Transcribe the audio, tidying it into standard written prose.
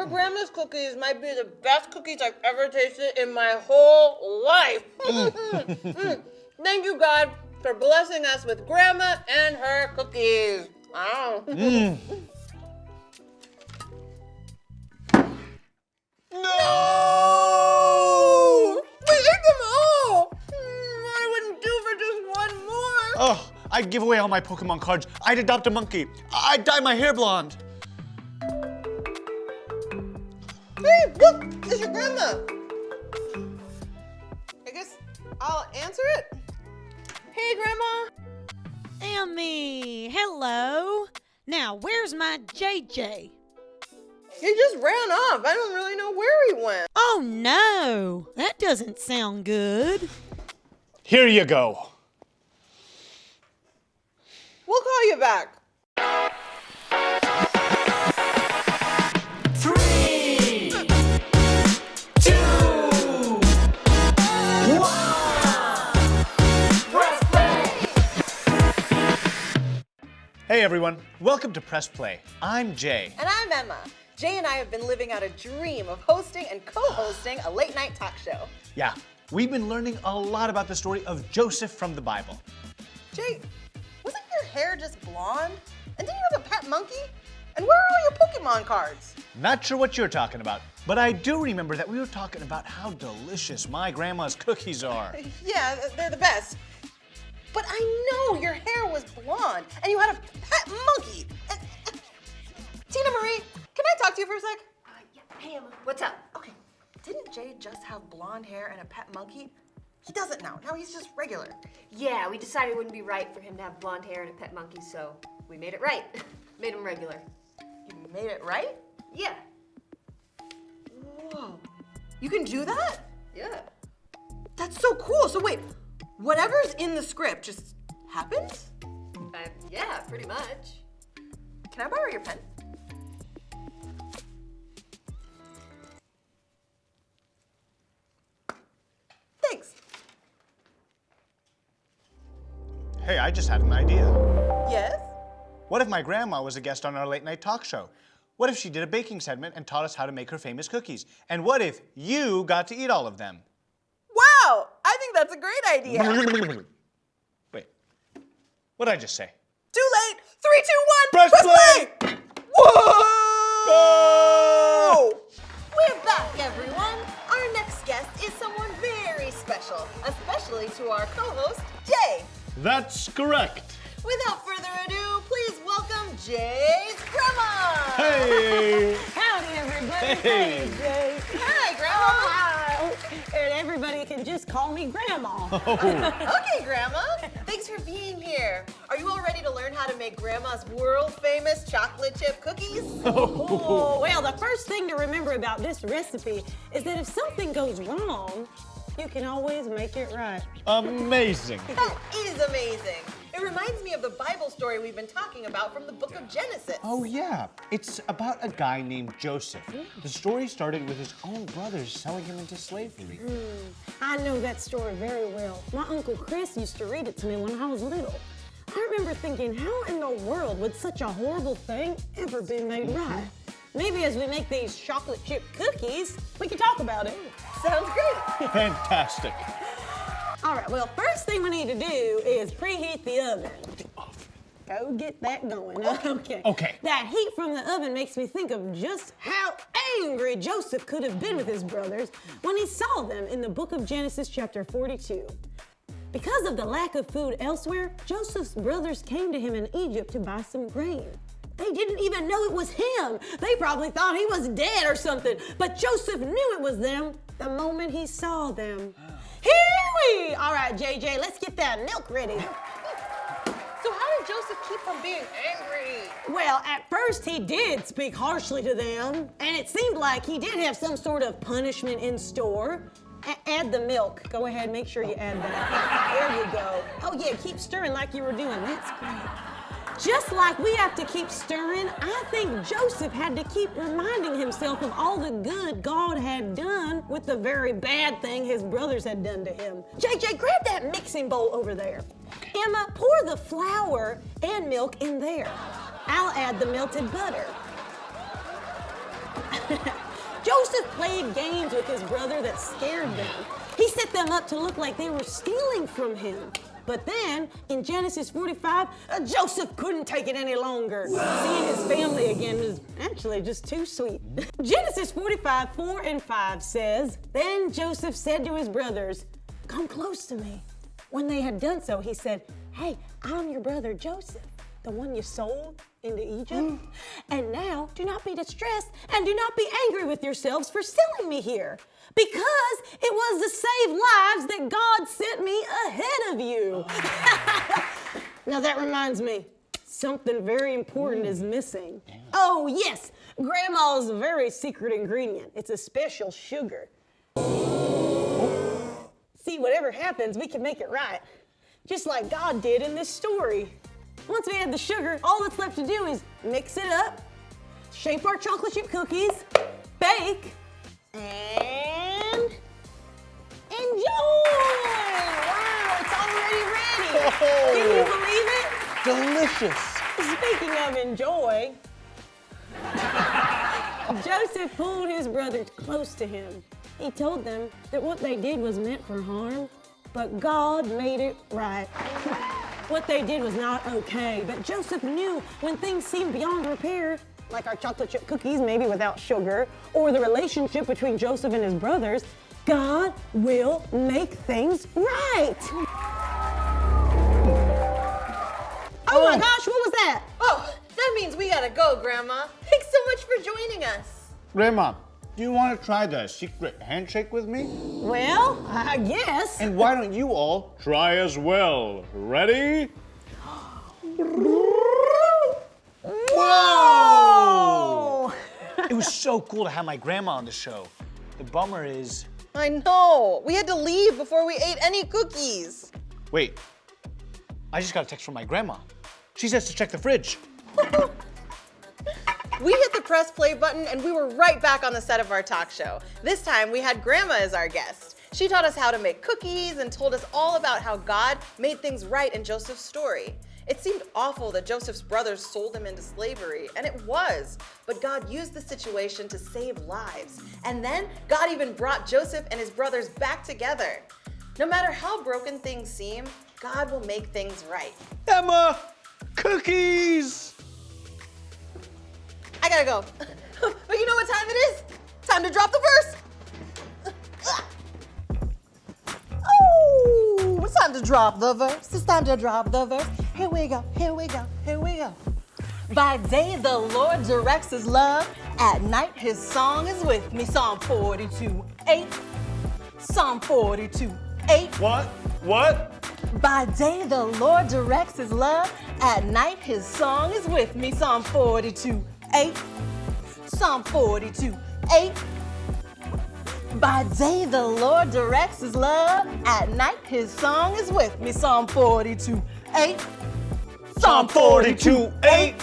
grandma's cookies might be the best cookies I've ever tasted in my whole life. Thank you, God, for blessing us with grandma and her cookies. Wow. No! We ate them all! I wouldn't do for just one more. Oh, I'd give away all my Pokemon cards. I'd adopt a monkey. I'd dye my hair blonde. Hey, look, it's your grandma. I guess I'll answer it. Hey, Grandma. Emmy, hello. Now, where's my JJ? He just ran off. I don't really know where he went. Oh, no. That doesn't sound good. Here you go. We'll call you back. 3, 2, 1. Press play. Hey everyone, welcome to Press Play. I'm Jay. And I'm Emma. Jay and I have been living out a dream of hosting and co-hosting a late night talk show. Yeah, we've been learning a lot about the story of Joseph from the Bible. Jay, wasn't your hair just blonde? And didn't you have a pet monkey? And where are all your Pokemon cards? Not sure what you're talking about, but I do remember that we were talking about how delicious my grandma's cookies are. Yeah, they're the best. But I know your hair was blonde and you had a pet monkey. And Tina Marie, can I talk to you for a sec? Yeah. Hey, Emma, what's up? Okay, didn't Jay just have blonde hair and a pet monkey? He doesn't now. Now he's just regular. Yeah, we decided it wouldn't be right for him to have blonde hair and a pet monkey, so we made it right. Made him regular. You made it right? Yeah. Whoa. You can do that? Yeah. That's so cool. So wait, whatever's in the script just happens? Yeah, pretty much. Can I borrow your pen? Thanks. Hey, I just had an idea. Yes? What if my grandma was a guest on our late night talk show? What if she did a baking segment and taught us how to make her famous cookies? And what if you got to eat all of them? Wow, I think that's a great idea. Wait, what'd I just say? Too late. 3, 2, 1. Press play! Whoa! We're back, everyone. Our next guest is someone very special, especially to our co-host, Jay. That's correct. Without further ado, please welcome Jay's grandma. Hey! Howdy, everybody. Hey. Jay. Hi, Grandma. Hi. And everybody can just call me Grandma. Okay, Grandma. Thanks for being here. Are you all ready to learn how to make Grandma's world-famous chocolate chip cookies? Oh, well, the first thing to remember about this recipe is that if something goes wrong, you can always make it right. Amazing. That is amazing. It reminds me of the Bible story we've been talking about from the book of Genesis. Oh yeah, it's about a guy named Joseph. The story started with his own brothers selling him into slavery. I know that story very well. My Uncle Chris used to read it to me when I was little. I remember thinking, how in the world would such a horrible thing ever be made right? Maybe as we make these chocolate chip cookies, we can talk about it. Sounds great. Fantastic. All right, well, first thing we need to do is preheat the oven. Go get that going. Okay. Okay. That heat from the oven makes me think of just how angry Joseph could have been with his brothers when he saw them in the book of Genesis chapter 42. Because of the lack of food elsewhere, Joseph's brothers came to him in Egypt to buy some grain. They didn't even know it was him. They probably thought he was dead or something. But Joseph knew it was them the moment he saw them. Here we! All right, JJ, let's get that milk ready. So how did Joseph keep from being angry? Well, at first he did speak harshly to them, and it seemed like he did have some sort of punishment in store. Add the milk. Go ahead, make sure you add that. There you go. Oh yeah, keep stirring like you were doing. That's great. Just like we have to keep stirring, I think Joseph had to keep reminding himself of all the good God had done with the very bad thing his brothers had done to him. JJ, grab that mixing bowl over there. Emma, pour the flour and milk in there. I'll add the melted butter. Joseph played games with his brother that scared them. He set them up to look like they were stealing from him. But then, in Genesis 45, Joseph couldn't take it any longer. Seeing his family again was actually just too sweet. Genesis 45, 4 and 5 says, "Then Joseph said to his brothers, 'Come close to me.' When they had done so, he said, 'Hey, I'm your brother Joseph, the one you sold into Egypt. And now do not be distressed and do not be angry with yourselves for selling me here, because it was to save lives that God sent me ahead of you.'" Now that reminds me, something very important is missing. Oh yes, Grandma's very secret ingredient. It's a special sugar. See, whatever happens, we can make it right, just like God did in this story. Once we add the sugar, all that's left to do is mix it up, shape our chocolate chip cookies, bake, and enjoy! Wow, it's already ready! Can you believe it? Delicious. Speaking of enjoy, Joseph pulled his brothers close to him. He told them that what they did was meant for harm, but God made it right. What they did was not okay, but Joseph knew when things seemed beyond repair, like our chocolate chip cookies, maybe without sugar, or the relationship between Joseph and his brothers, God will make things right. Oh my gosh, what was that? Oh, that means we gotta go, Grandma. Thanks so much for joining us. Grandma, do you want to try the secret handshake with me? Well, I guess. And why don't you all try as well? Ready? Whoa! It was so cool to have my grandma on the show. The bummer is... I know. We had to leave before we ate any cookies. Wait, I just got a text from my grandma. She says to check the fridge. We hit the press play button and we were right back on the set of our talk show. This time we had Grandma as our guest. She taught us how to make cookies and told us all about how God made things right in Joseph's story. It seemed awful that Joseph's brothers sold him into slavery, and it was. But God used the situation to save lives. And then God even brought Joseph and his brothers back together. No matter how broken things seem, God will make things right. Emma, cookies! I gotta go. But you know what time it is? Time to drop the verse. Oh, it's time to drop the verse. It's time to drop the verse. Here we go, here we go, here we go. By day the Lord directs his love. At night his song is with me. Psalm 42:8. Psalm 42:8. What? By day the Lord directs his love. At night his song is with me. Psalm 42:8. Psalm 42:8. By day the Lord directs his love. At night his song is with me. Psalm 42:8. Psalm 42:8.